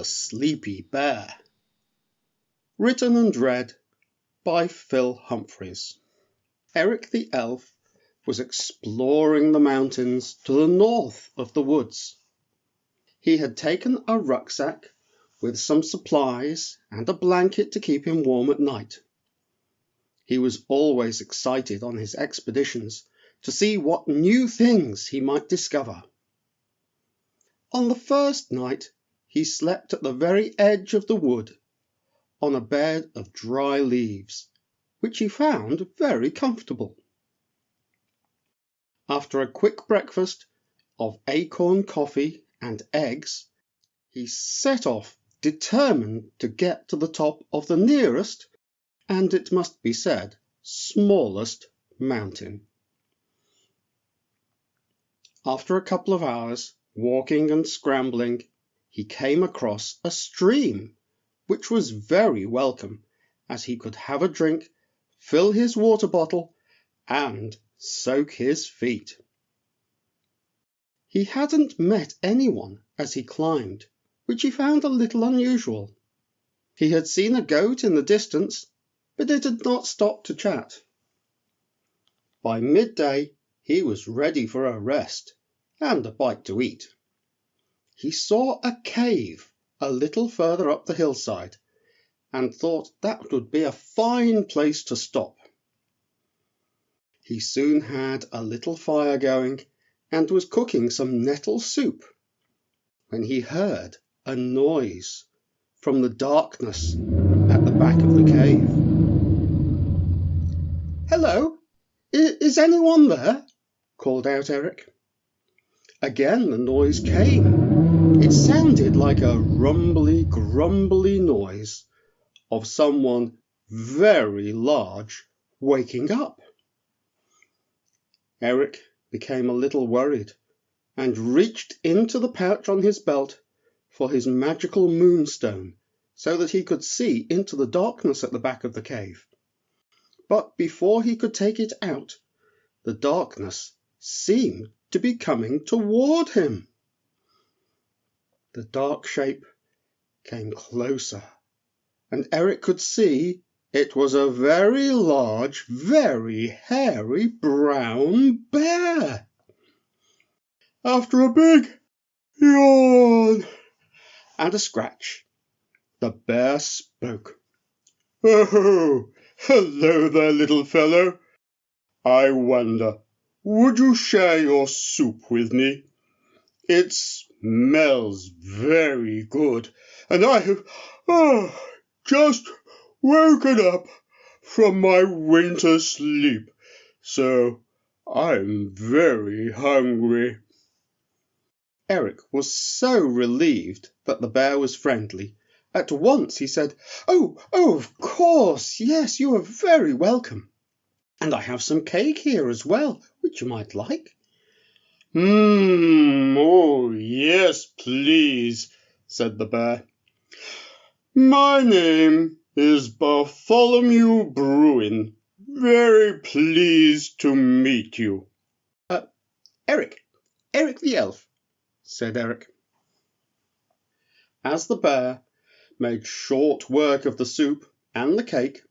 Sleepy Bear. Written and read by Phil Humphreys. Eric the elf was exploring the mountains to the north of the woods. He had taken a rucksack with some supplies and a blanket to keep him warm at night. He was always excited on his expeditions to see what new things he might discover. On the first night, he slept at the very edge of the wood, on a bed of dry leaves, which he found very comfortable. After a quick breakfast of acorn coffee and eggs, he set off, determined to get to the top of the nearest, and it must be said, smallest mountain. After a couple of hours, walking and scrambling, he came across a stream, which was very welcome, as he could have a drink, fill his water bottle, and soak his feet. He hadn't met anyone as he climbed, which he found a little unusual. He had seen a goat in the distance, but it had not stopped to chat. By midday, he was ready for a rest and a bite to eat. He saw a cave a little further up the hillside and thought that would be a fine place to stop. He soon had a little fire going and was cooking some nettle soup when he heard a noise from the darkness at the back of the cave. "Hello, is anyone there?" called out Eric. Again the noise came. It sounded like a rumbly, grumbly noise of someone very large waking up. Eric became a little worried and reached into the pouch on his belt for his magical moonstone so that he could see into the darkness at the back of the cave. But before he could take it out, the darkness seemed to be coming toward him. The dark shape came closer, and Eric could see it was a very large, very hairy brown bear. After a big yawn and a scratch, the bear spoke. "Oh, hello there, little fellow. I wonder, would you share your soup with me? It smells very good, and I have just woken up from my winter sleep, so I'm very hungry." Eric was so relieved that the bear was friendly. At once he said, Oh, of course, yes, you are very welcome. And I have some cake here as well, which you might like. Oh, yes, please, said the bear. My name is Bartholomew Bruin. Very pleased to meet you. Eric the elf, said Eric. As the bear made short work of the soup and the cake,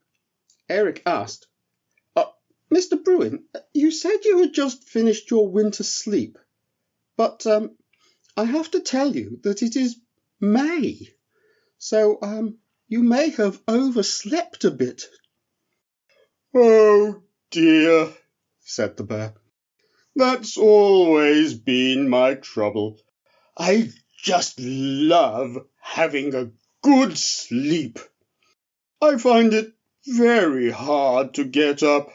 Eric asked, Mr. Bruin, you said you had just finished your winter sleep, but I have to tell you that it is May, so you may have overslept a bit. Oh dear, said the bear. That's always been my trouble. I just love having a good sleep. I find it very hard to get up.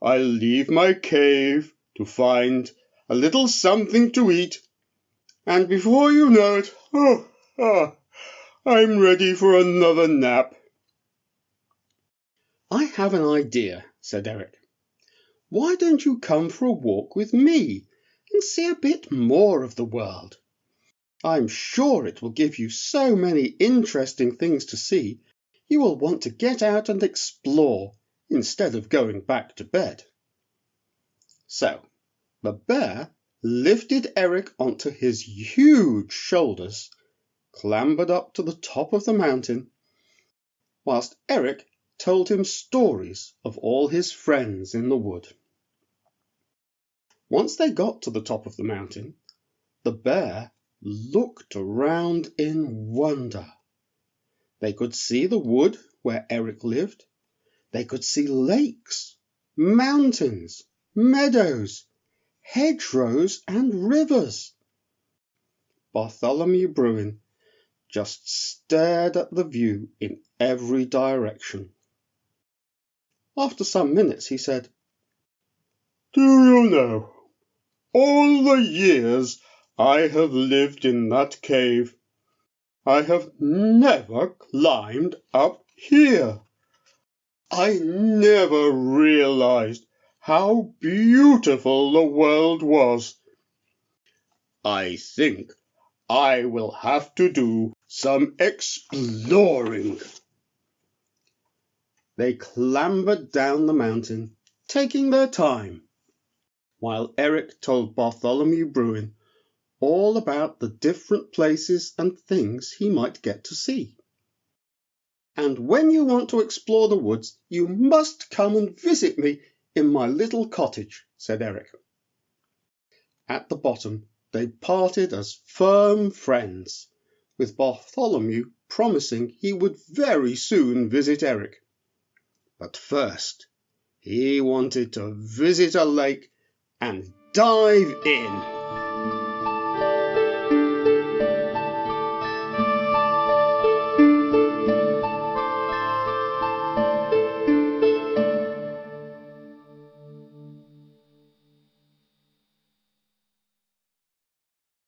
I leave my cave to find a little something to eat, and before you know it, I'm ready for another nap. I have an idea, said Eric. Why don't you come for a walk with me and see a bit more of the world? I'm sure it will give you so many interesting things to see, you will want to get out and explore instead of going back to bed. So the bear lifted Eric onto his huge shoulders, clambered up to the top of the mountain, whilst Eric told him stories of all his friends in the wood. Once they got to the top of the mountain, the bear looked around in wonder. They could see the wood where Eric lived. They could see lakes, mountains, meadows, hedgerows, and rivers. Bartholomew Bruin just stared at the view in every direction. After some minutes he said, "Do you know, all the years I have lived in that cave, I have never climbed up here. I never realized how beautiful the world was. I think I will have to do some exploring." They clambered down the mountain, taking their time, while Eric told Bartholomew Bruin all about the different places and things he might get to see. "And when you want to explore the woods, you must come and visit me in my little cottage," said Eric. At the bottom, they parted as firm friends, with Bartholomew promising he would very soon visit Eric. But first, he wanted to visit a lake and dive in.